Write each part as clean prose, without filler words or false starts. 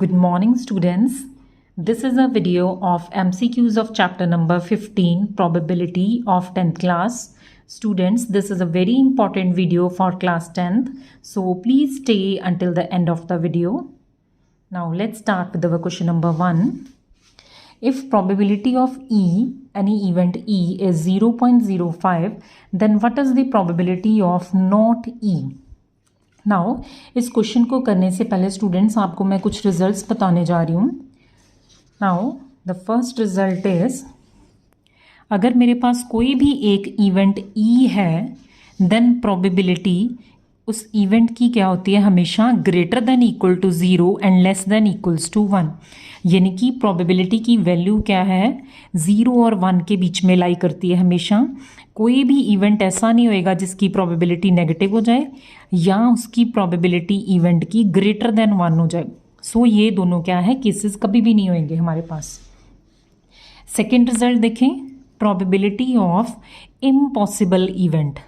Good morning, students. This is a video of MCQs of chapter number 15, Probability of 10th class. Students, this is a very important video for class 10th. So please stay until the end of the video. Now let's start with our question number 1. If probability of E, any event E, is 0.05, then what is the probability of not E? Now इस question को करने से पहले students आपको मैं कुछ results बताने जा रही हूँ. Now the first result is, अगर मेरे पास कोई भी एक इवेंट ई है देन प्रोबेबिलिटी उस इवेंट की क्या होती है, हमेशा greater than equal to 0 and less than equals to 1. यानी कि प्रोबेबिलिटी की वैल्यू क्या है, 0 और 1 के बीच में लाई करती है हमेशा. कोई भी इवेंट ऐसा नहीं होएगा जिसकी प्रोबेबिलिटी नेगेटिव हो जाए या उसकी प्रोबेबिलिटी इवेंट की ग्रेटर देन 1 हो जाए. सो ये दोनों क्या है, केसेस कभी भी नहीं होंगे हमारे पास. सेकेंड रिजल्ट देखें, probability of impossible event.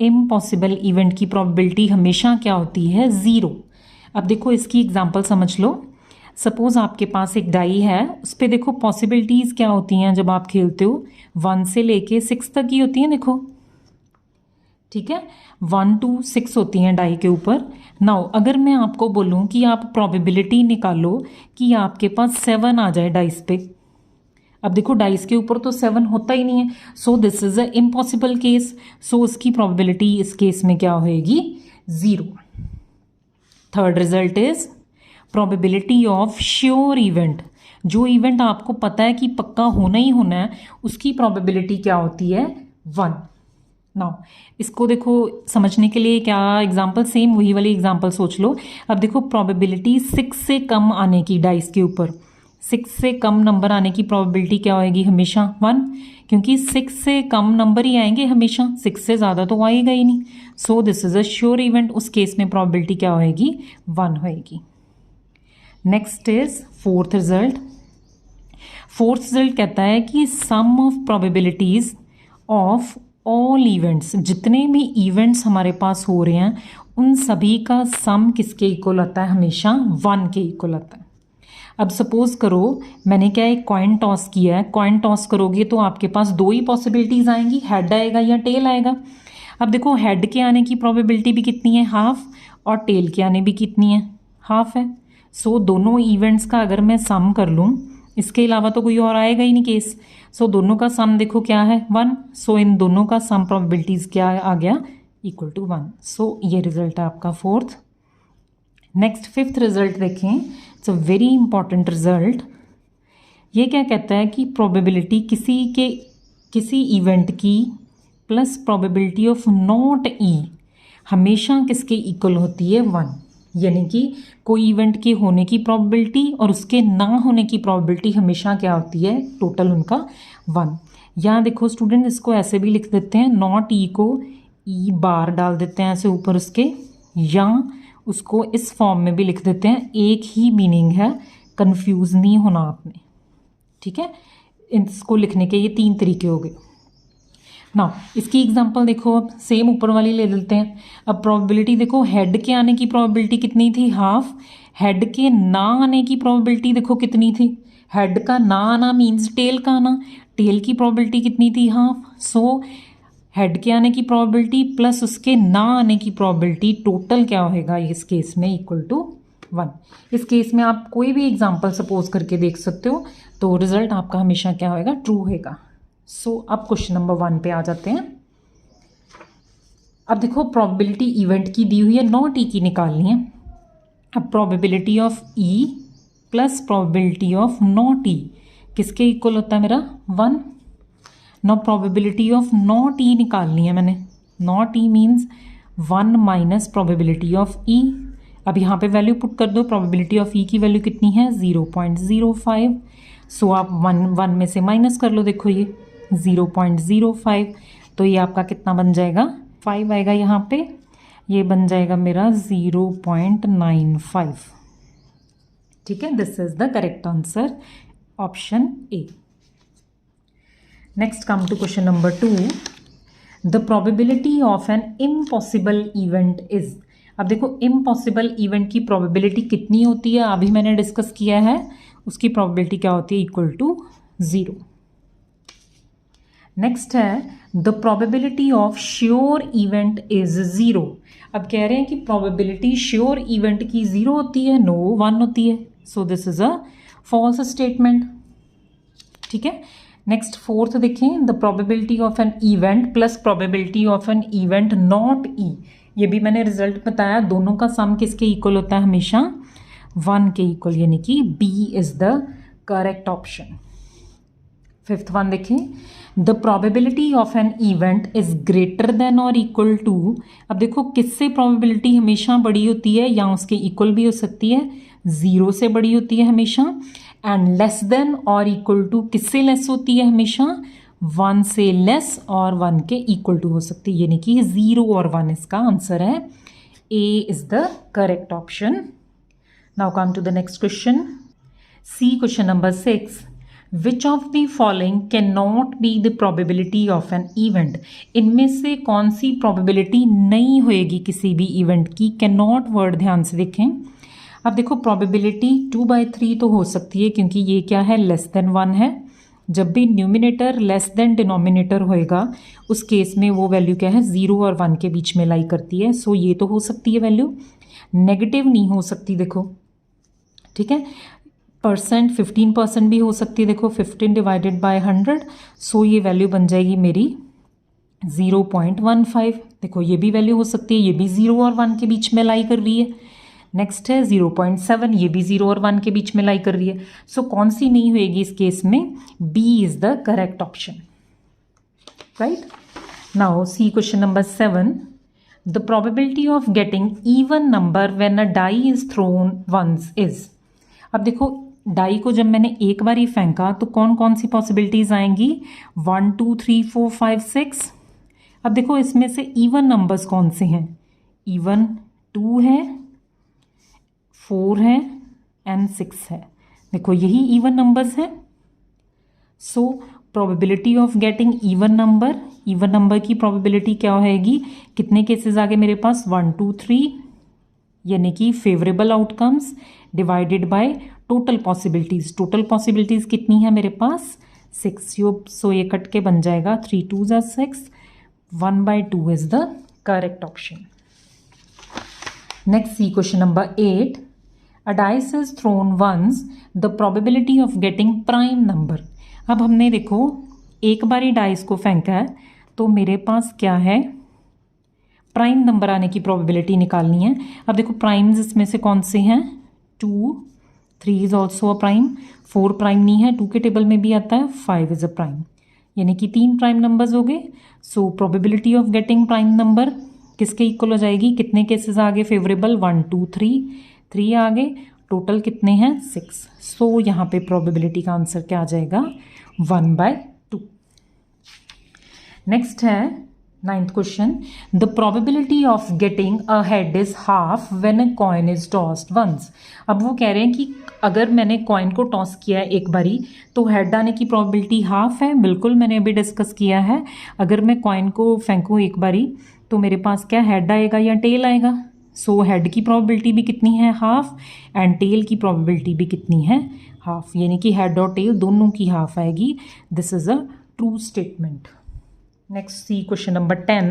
Impossible event की प्रोबेबिलिटी हमेशा क्या होती है, 0. अब देखो इसकी एग्जांपल समझ लो. सपोज आपके पास एक डाई है, उस पर देखो पॉसिबिलिटीज़ क्या होती हैं जब आप खेलते हो, 1 से लेके 6 तक ही होती हैं. देखो ठीक है, 1 to 6 होती हैं डाई के ऊपर. नाउ अगर मैं आपको बोलूं कि आप प्रोबेबिलिटी निकालो कि आपके पास 7 आ जाए डाइस पे. अब देखो डाइस के ऊपर तो 7 होता ही नहीं है, so this is a impossible case. So उसकी प्रोबेबिलिटी इस केस में क्या होएगी, 0. Third result is probability of sure event. जो इवेंट आपको पता है कि पक्का होना ही होना है, उसकी प्रोबेबिलिटी क्या होती है, 1. नाउ इसको देखो समझने के लिए क्या एग्जांपल, सेम वही वाली एग्जांपल सोच लो. अब देखो प्रोबेबिलिटी 6 से कम आने की डाइस के ऊपर, 6 से कम नंबर आने की प्रोबेबिलिटी क्या होएगी, हमेशा 1. क्योंकि 6 से कम नंबर ही आएंगे हमेशा, 6 से ज़्यादा तो आएगा ही नहीं. So this is a sure event. उस केस में प्रोबेबिलिटी क्या होएगी, 1 होएगी. Next is fourth result. Fourth result कहता है कि sum of probabilities of all events, जितने भी इवेंट्स हमारे पास हो रहे हैं उन सभी का सम किसके इक्वल आता है, हमेशा 1 के इक्वल आता है. अब सपोज करो मैंने क्या एक कॉइन टॉस किया है. कॉइन टॉस करोगे तो आपके पास 2 ही पॉसिबिलिटीज आएंगी, हेड आएगा या टेल आएगा. अब देखो हेड के आने की प्रोबेबिलिटी भी कितनी है, हाफ, और टेल के आने भी कितनी है, हाफ है. सो दोनों इवेंट्स का अगर मैं सम कर लूँ, इसके अलावा तो कोई और आएगा ही नहीं केस. सो दोनों का सम देखो क्या है, 1. सो इन दोनों का सम प्रोबेबिलिटीज क्या आ गया, इक्वल टू 1. सो ये रिजल्ट है आपका फोर्थ. नेक्स्ट फिफ्थ रिजल्ट देखें. It's a very important result. ये क्या कहता है कि प्रोबेबिलिटी किसी इवेंट की प्लस प्रोबेबिलिटी ऑफ नॉट ई हमेशा किसके इक्वल होती है, 1. यानी कि कोई इवेंट के होने की प्रोबेबिलिटी और उसके ना होने की प्रोबेबिलिटी हमेशा क्या होती है, टोटल उनका 1. यहाँ देखो स्टूडेंट, इसको ऐसे भी लिख देते हैं, नॉट ई को ई बार डाल देते हैं ऐसे ऊपर उसके, या उसको इस फॉर्म में भी लिख देते हैं. एक ही मीनिंग है, कंफ्यूज नहीं होना आपने, ठीक है. इसको लिखने के ये 3 तरीके हो गए. ना इसकी एग्जांपल देखो, अब सेम ऊपर वाली ले लेते हैं. अब प्रोबेबिलिटी देखो, हेड के आने की प्रोबेबिलिटी कितनी थी, हाफ. हेड के ना आने की प्रोबेबिलिटी देखो कितनी थी, हेड का ना आना मीन्स टेल का आना, टेल की प्रोबेबिलिटी कितनी थी, हाफ. सो हेड के आने की प्रोबेबिलिटी प्लस उसके ना आने की प्रोबेबिलिटी टोटल क्या होएगा इस केस में, इक्वल टू 1. इस केस में आप कोई भी एग्जांपल सपोज करके देख सकते हो, तो रिजल्ट आपका हमेशा क्या होएगा, ट्रू होएगा. सो अब क्वेश्चन नंबर 1 पे आ जाते हैं. अब देखो प्रोबेबिलिटी इवेंट की दी हुई है, नॉट ई की निकालनी है. अब probability of E plus probability of not E किसके इक्वल होता है मेरा, 1. Now probability of not E निकालनी है मैंने. Not E means 1 minus probability of E. अब यहाँ पे वैल्यू पुट कर दो. प्रोबेबिलिटी ऑफ ई की वैल्यू कितनी है, 0.05. सो आप 1 में से माइनस कर लो. देखो ये 0.05, तो ये आपका कितना बन जाएगा, 5 आएगा यहाँ पे. ये बन जाएगा मेरा 0.95. ठीक है, this is the correct answer, option A. Next come to question number 2. The probability of an impossible event is. अब देखो इम्पॉसिबल इवेंट की प्रोबेबिलिटी कितनी होती है, अभी मैंने डिस्कस किया है, उसकी प्रोबेबिलिटी क्या होती है, इक्वल टू 0। नेक्स्ट है the probability of sure event is 0। अब कह रहे हैं कि प्रोबेबिलिटी श्योर इवेंट की 0 होती है, नो 1 होती है, so this is a false statement. ठीक है, नेक्स्ट फोर्थ देखें, the probability of an event plus probability of an event not E. ये भी मैंने रिजल्ट बताया, दोनों का सम किसके इक्वल होता है, हमेशा 1 के इक्वल, यानी कि B is the correct option. Fifth one देखें, the probability of an event is greater than और इक्वल टू। अब देखो किससे प्रोबेबिलिटी हमेशा बड़ी होती है, या उसके इक्वल भी हो सकती है, 0 से बड़ी होती है हमेशा, एंड लेस देन और इक्वल टू किससे लेस होती है, हमेशा 1 से लेस और 1 के इक्वल टू हो सकती है, यानी कि 0 और 1 इसका आंसर है, A is the correct option. Now come to the next question, see question number 6, which of the following can not be the probability of an event. इनमें से कौन सी प्रोबेबिलिटी नहीं होएगी किसी भी इवेंट की, कैन नॉट वर्ड ध्यान से देखें। अब देखो प्रोबेबिलिटी 2/3 तो हो सकती है, क्योंकि ये क्या है, लेस देन 1 है। जब भी न्यूमिनेटर लेस देन डिनोमिनेटर होएगा उस केस में वो वैल्यू क्या है, 0 और 1 के बीच में लाई करती है, सो ये तो हो सकती है वैल्यू, नेगेटिव नहीं हो सकती। देखो ठीक है, परसेंट 15% भी हो सकती है, देखो 15 डिवाइडेड बाय 100, सो ये वैल्यू बन जाएगी मेरी 0.15। देखो ये भी वैल्यू हो सकती है, ये भी 0 और 1 के बीच में लाई कर रही है। नेक्स्ट है 0.7, ये भी 0 और 1 के बीच में लाई कर रही है, सो कौन सी नहीं होएगी इस केस में, B is the correct option, right. Now see question number 7, the probability of getting even number when a die is thrown once is. अब देखो डाई को जब मैंने एक बार ही फेंका तो कौन कौन सी पॉसिबिलिटीज आएंगी, 1 2 3 4 5 6। अब देखो इसमें से इवन नंबर्स कौन से हैं, इवन 2 है, 4 है एंड 6 है। देखो यही इवन नंबर्स हैं, so probability of getting even number की प्रोबेबिलिटी क्या होएगी, कितने केसेस आगे मेरे पास, 1 2 3, यानी कि favourable outcomes divided by total possibilities कितनी है मेरे पास, 6। सो ये कट के बन जाएगा 3 2 = 6, 1/2 is the correct option. Next see question number 8, a dice is thrown once, the probability of getting prime number. अब हमने देखो एक बार ही डाइस को फेंका है, तो मेरे पास क्या है, प्राइम नंबर आने की प्रोबेबिलिटी निकालनी है। अब देखो प्राइम्स इसमें से कौन से हैं, 2, 3 is also a prime, 4 prime नहीं है, 2 के टेबल में भी आता है, 5 इज अ प्राइम, यानी कि 3 प्राइम नंबर्स हो गए। So probability of getting prime number किसके इक्वल हो जाएगी, कितने केसेस आगे फेवरेबल, 1 2 3 आगे, टोटल कितने हैं, 6। सो यहाँ पे प्रोबेबिलिटी का आंसर क्या आ जाएगा, 1/2। नेक्स्ट है 9th question, the probability of getting a head is half when a coin is tossed once. अब वो कह रहे हैं कि अगर मैंने कॉइन को टॉस किया है एक बारी तो हेड आने की प्रोबेबिलिटी हाफ है, बिल्कुल मैंने अभी डिस्कस किया है। अगर मैं कॉइन को फेंकूँ एक बारी तो मेरे पास क्या हेड आएगा या टेल आएगा, सो हेड की प्रोबेबिलिटी भी कितनी है, हाफ, एंड टेल की प्रोबेबिलिटी भी कितनी है, हाफ, यानी कि हेड और टेल दोनों की हाफ आएगी। This is a true statement. Next, see question number 10.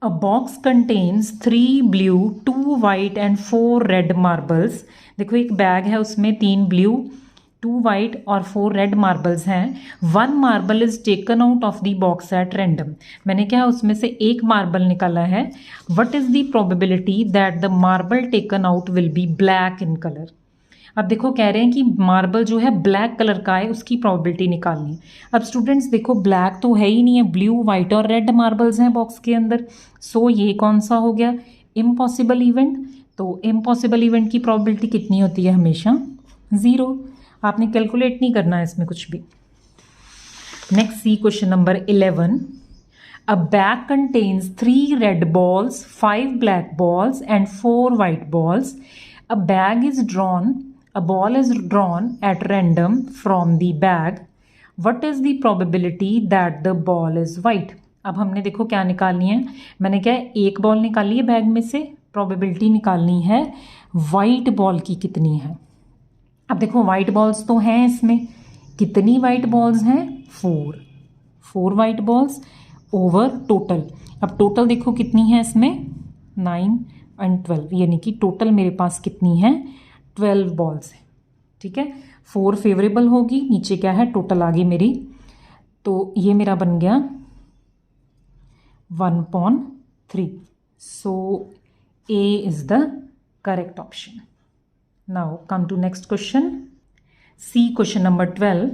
A box contains 3 blue, 2 white and 4 red marbles. देखो एक बैग है, उसमें 3 ब्लू, 2 वाइट और 4 रेड मार्बल्स हैं। 1 marble is taken out of the box at random. मैंने क्या उसमें से एक मार्बल निकाला है। What is the probability that the marble taken out will be black in colour. अब देखो कह रहे हैं कि मार्बल जो है ब्लैक कलर का है, उसकी प्रोबेबिलिटी निकालनी है। अब स्टूडेंट्स देखो ब्लैक तो है ही नहीं है, ब्लू वाइट और रेड मार्बल्स हैं बॉक्स के अंदर, सो ये कौन सा हो गया, इम्पॉसिबल इवेंट। तो इम्पॉसिबल इवेंट की प्रोबेबिलिटी कितनी होती है, हमेशा 0। आपने कैलकुलेट नहीं करना है इसमें कुछ भी। Next see question number 11, a bag contains 3 red balls, 5 black balls and 4 white balls. A bag is drawn, a ball is drawn at random from the bag. What is the probability that the ball is white? अब हमने देखो क्या निकालनी है, मैंने क्या है एक बॉल निकाली है बैग में से, प्रोबेबिलिटी निकालनी है वाइट बॉल की कितनी है। अब देखो वाइट बॉल्स तो हैं इसमें, कितनी वाइट बॉल्स हैं, 4 वाइट बॉल्स ओवर टोटल। अब टोटल देखो कितनी है इसमें, 9 और 12, यानी कि टोटल मेरे पास कितनी है, 12 बॉल्स है। ठीक है, 4 फेवरेबल होगी, नीचे क्या है टोटल आ गई मेरी, तो ये मेरा बन गया 1/3। सो A is the correct option. Now come to next question. See question number 12.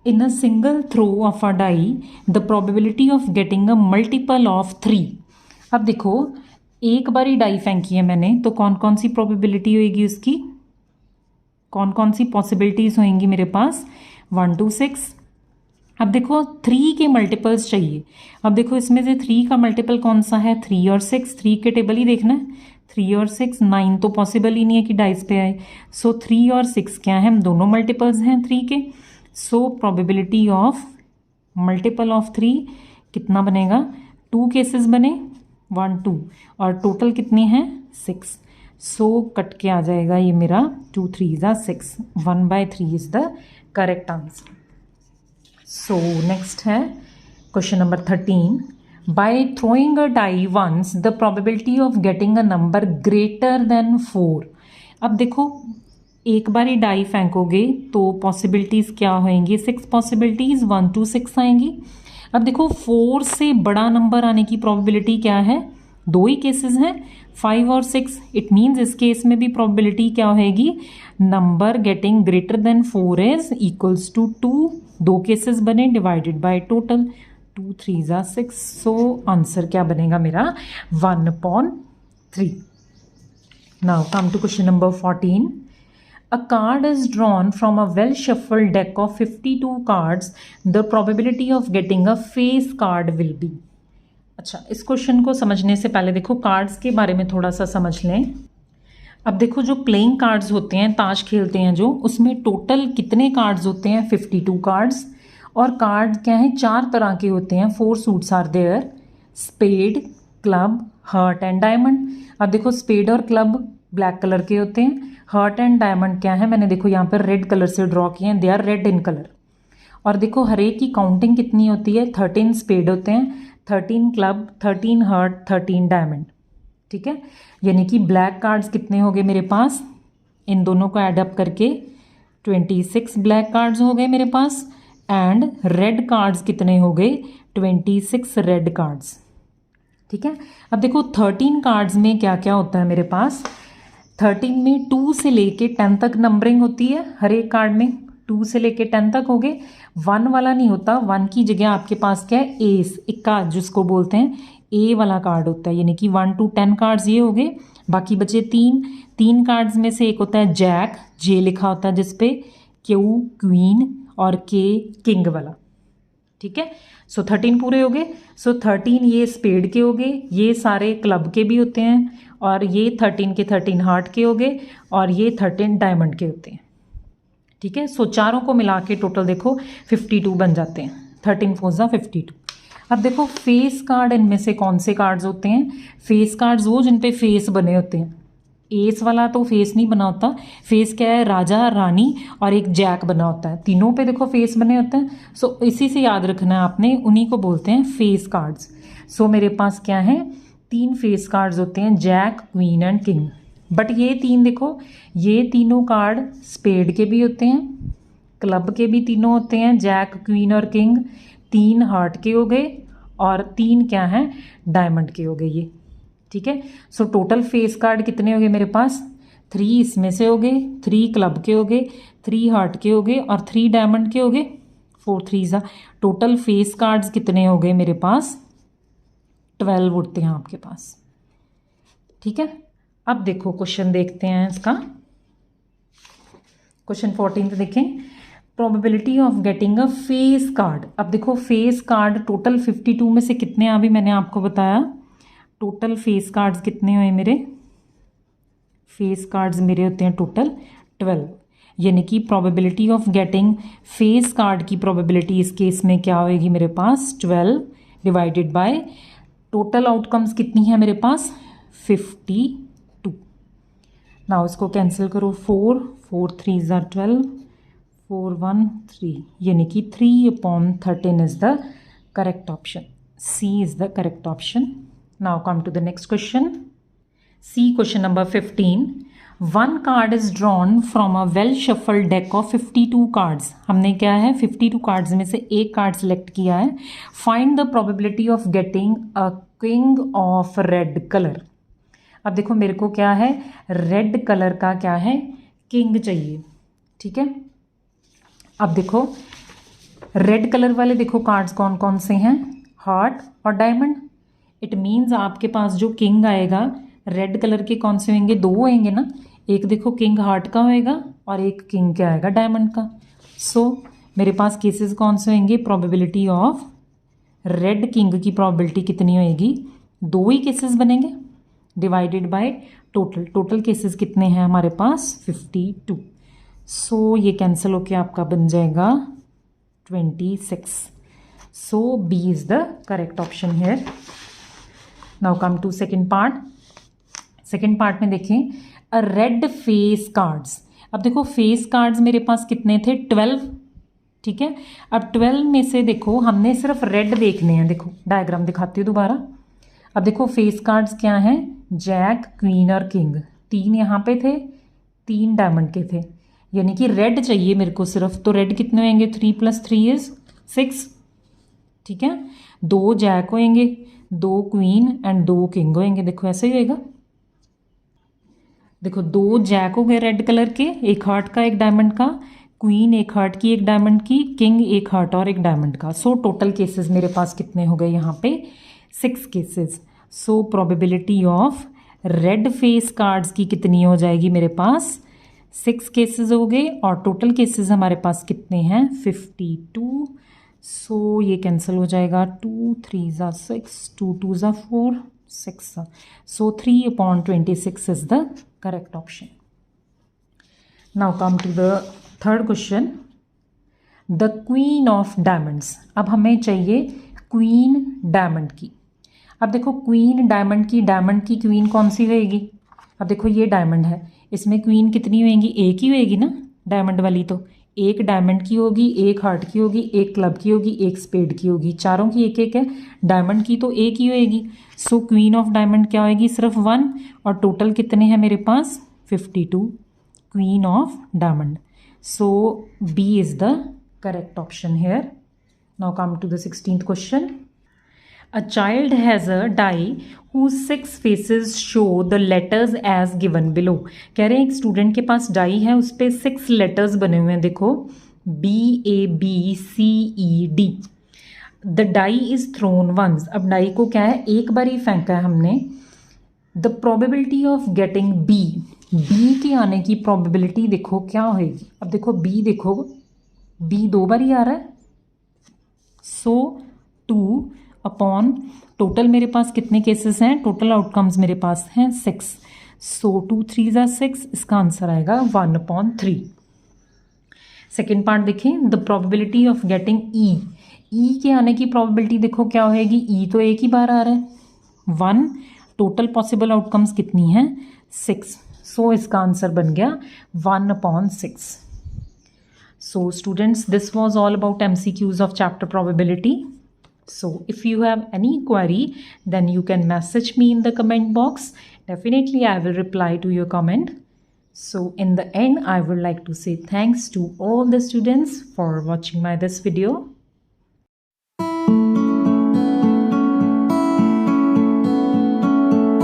In a single throw of a die, the probability of getting a multiple of 3. अब देखो एक बारी डाई फेंकी है मैंने, तो कौन कौन सी प्रोबेबिलिटी होगी उसकी, कौन कौन सी पॉसिबिलिटीज होंगी मेरे पास, 1 to 6। अब देखो 3 के मल्टीपल्स चाहिए। अब देखो इसमें से 3 का मल्टीपल कौन सा है, 3 और 6, 3 के टेबल ही देखना है, 3 और 6, 9 तो पॉसिबल ही नहीं है कि डाइस पे आए। सो 3 और 6 क्या है, हम दोनों मल्टीपल्स हैं 3 के। So probability of multiple of 3 कितना बनेगा, 2 केसेस बने, 1 2, और टोटल कितने हैं 6। सो कट के आ जाएगा ये मेरा 2 3 6, 1/3 is the correct answer. So next है question number 13. By throwing a die once, the probability of getting a number greater than 4. अब देखो एक बारी डाई फेंकोगे तो पॉसिबिलिटीज़ क्या होंगी, 6 पॉसिबिलिटीज़, 1 to 6 आएंगी। अब देखो 4 से बड़ा नंबर आने की प्रोबेबिलिटी क्या है, 2 ही केसेस हैं, 5 और 6। इट मीन्स इस केस में भी प्रोबेबिलिटी क्या होगी, number getting greater than 4 is equals to 2, 2 cases बने divided by total, 2 3 6। So answer क्या बनेगा मेरा, 1/3। Now come to question number 14. A card is drawn from a well shuffled deck of 52 cards. The probability of getting a face card will be. अच्छा, इस question को समझने से पहले देखो कार्ड्स के बारे में थोड़ा सा समझ लें। अब देखो जो प्लेइंग कार्ड्स होते हैं, ताश खेलते हैं जो, उसमें टोटल कितने कार्ड्स होते हैं, 52 कार्ड्स। और कार्ड क्या है, 4 तरह के होते हैं, 4 suits are there, spade, club, heart and diamond. अब देखो स्पेड और क्लब ब्लैक कलर के होते हैं, हार्ट एंड डायमंड क्या है, मैंने देखो यहाँ पर रेड कलर से ड्रॉ किए हैं, they are red in colour. और देखो हर एक की काउंटिंग कितनी होती है, 13 स्पेड होते हैं, 13 क्लब, 13 हार्ट, 13 डायमंड। ठीक है, यानी कि ब्लैक कार्ड्स कितने हो गए मेरे पास, इन दोनों को ऐड अप करके 26 ब्लैक कार्ड्स हो गए मेरे पास, एंड रेड कार्ड्स कितने हो गए, 26 रेड कार्ड्स। ठीक है, अब देखो 13 कार्ड्स में क्या क्या होता है मेरे पास, 13 में 2 से लेके 10 तक नंबरिंग होती है, हर एक कार्ड में 2 से लेके 10 तक हो गए। 1 वाला नहीं होता, 1 की जगह आपके पास क्या है, एस, इक्का जिसको बोलते हैं, ए वाला कार्ड होता है, यानी कि 1 to 10 कार्ड्स ये हो गए। बाकी बचे 3 कार्ड्स में से एक होता है जैक, जे लिखा होता है जिसपे, क्यू क्वीन, और के किंग वाला। ठीक है, सो 13 पूरे हो गए। सो 13 ये स्पेड के हो गए, ये सारे क्लब के भी होते हैं, और ये 13 के 13 हार्ट के हो गए, और ये 13 डायमंड के होते हैं। ठीक है, सो चारों को मिला के टोटल देखो 52 बन जाते हैं, 13 4 जा 52। अब देखो फेस कार्ड इनमें से कौन से कार्ड्स होते हैं, फेस कार्ड्स वो जिन पे फेस बने होते हैं, एस वाला तो फेस नहीं बना होता, फेस क्या है, राजा रानी और एक जैक बना होता है, तीनों पे देखो फेस बने होते हैं। सो इसी से याद रखना है आपने, उन्हीं को बोलते हैं फेस कार्ड्स। सो मेरे पास क्या है, 3 फेस कार्ड्स होते हैं, jack, queen and king. But ये 3 देखो, ये तीनों कार्ड स्पेड के भी होते हैं, क्लब के भी तीनों होते हैं, जैक, क्वीन और किंग। 3 हार्ट के हो गए, और 3 क्या हैं, डायमंड के हो गए ये। ठीक है, सो टोटल फेस कार्ड कितने हो गए मेरे पास, 3 इसमें से हो गए, 3 क्लब के हो गए, 3 हार्ट के हो गए, और 3 डायमंड के हो गए, 4 3 जा। टोटल फेस कार्ड्स कितने हो गए मेरे पास, 12 उठते हैं आपके पास। ठीक है, अब देखो क्वेश्चन देखते हैं इसका, क्वेश्चन 14 देखें, probability of getting a face card. अब देखो फेस कार्ड टोटल 52 में से कितने, अभी मैंने आपको बताया टोटल फेस कार्ड्स कितने हुए मेरे, फेस कार्ड्स मेरे होते हैं टोटल 12, यानी कि probability of getting face card की प्रोबेबिलिटी इस केस में क्या होएगी मेरे पास, 12 डिवाइडेड बाय टोटल आउटकम्स कितनी है मेरे पास 52। नाउ इसको कैंसिल करो 4 4 3 ज़ा 12 4 1 3 यानी कि 3/13 is the correct option. C is the correct option. Now come to the next question. C question number 15. One card is drawn from a well shuffled deck of 52 cards. हमने क्या है 52 cards में से एक कार्ड सेलेक्ट किया है। Find the probability of getting a king of red color. अब देखो मेरे को क्या है रेड कलर का क्या है किंग चाहिए, ठीक है। अब देखो रेड कलर वाले देखो कार्ड्स कौन कौन से हैं, हार्ट और डायमंड। इट मीन्स आपके पास जो किंग आएगा रेड कलर के कौन से होंगे, दो होंगे ना, एक देखो किंग हार्ट का होएगा और एक किंग क्या आएगा डायमंड का। सो मेरे पास केसेस कौन से होंगे, प्रोबेबिलिटी ऑफ रेड किंग की प्रोबेबिलिटी कितनी होएगी, दो ही केसेस बनेंगे डिवाइडेड बाय टोटल केसेस कितने हैं हमारे पास 52। सो ये कैंसिल होके आपका बन जाएगा 26। So B is the correct option here. Now come to second part. Second part में देखें a red face cards. अब देखो फेस कार्ड्स मेरे पास कितने थे 12, ठीक है। अब 12 में से देखो हमने सिर्फ रेड देखने हैं, देखो डायग्राम दिखाती हूँ दोबारा। अब देखो फेस कार्ड्स क्या हैं, जैक क्वीन और किंग, 3 यहाँ पे थे 3 डायमंड के थे, यानी कि रेड चाहिए मेरे को सिर्फ, तो रेड कितने होंगे 3 + 3 इज 6, ठीक है। 2 जैक होएंगे, 2 क्वीन एंड 2 किंग होएंगे, देखो ऐसे ही होएगा। देखो 2 जैक हो गए रेड कलर के, एक हार्ट का एक डायमंड का, क्वीन एक हार्ट की एक डायमंड की, किंग एक हार्ट और एक डायमंड का। सो टोटल केसेस मेरे पास कितने हो गए यहाँ पे 6 cases. So probability of red face cards की कितनी हो जाएगी मेरे पास 6 केसेस हो गए और टोटल केसेस हमारे पास कितने हैं 52। सो ये कैंसिल हो जाएगा 2 3 ज़ा 6 2 2 ज़ा 4 6 ज़ा। So 3/26 is the correct option. Now come to the third question, the queen of diamonds. अब हमें चाहिए क्वीन डायमंड की। अब देखो क्वीन डायमंड की क्वीन कौन सी होएगी, अब देखो ये डायमंड है, इसमें क्वीन कितनी होएगी, एक ही होएगी ना डायमंड वाली, तो एक डायमंड की होगी, एक हार्ट की होगी, एक क्लब की होगी, एक स्पेड की होगी, चारों की एक एक है, डायमंड की तो एक ही होएगी। सो क्वीन ऑफ डायमंड क्या होएगी सिर्फ 1 और टोटल कितने हैं मेरे पास 52 queen of diamond. So B is the correct option here. Now come to the 16th क्वेश्चन, A child has a die whose 6 faces show the letters as given below. कह रहे हैं एक स्टूडेंट के पास डाई है, उस पर 6 लेटर्स बने हुए हैं, देखो BABCED। The die is thrown once. अब डाई को क्या है एक बार ही फेंका है हमने। The probability of getting B के आने की प्रोबेबिलिटी देखो क्या होएगी। अब देखो देखो बी 2 बार ही आ रहा है, सो 2 अपॉन टोटल मेरे पास कितने केसेस हैं, टोटल आउटकम्स मेरे पास हैं 6। सो 2 3 ज़ा 6, इसका आंसर आएगा 1/3। सेकेंड पार्ट देखें, द प्रोबेबिलिटी ऑफ गेटिंग ई के आने की प्रोबेबिलिटी देखो क्या होएगी, ई तो एक ही बार आ रहा है 1, टोटल पॉसिबल आउटकम्स कितनी हैं 6। सो इसका आंसर बन गया 1/6। So students, this was all about MCQs of chapter probability. So if you have any query, then you can message me in the comment box. Definitely I will reply to your comment. So in the end, I would like to say thanks to all the students for watching this video.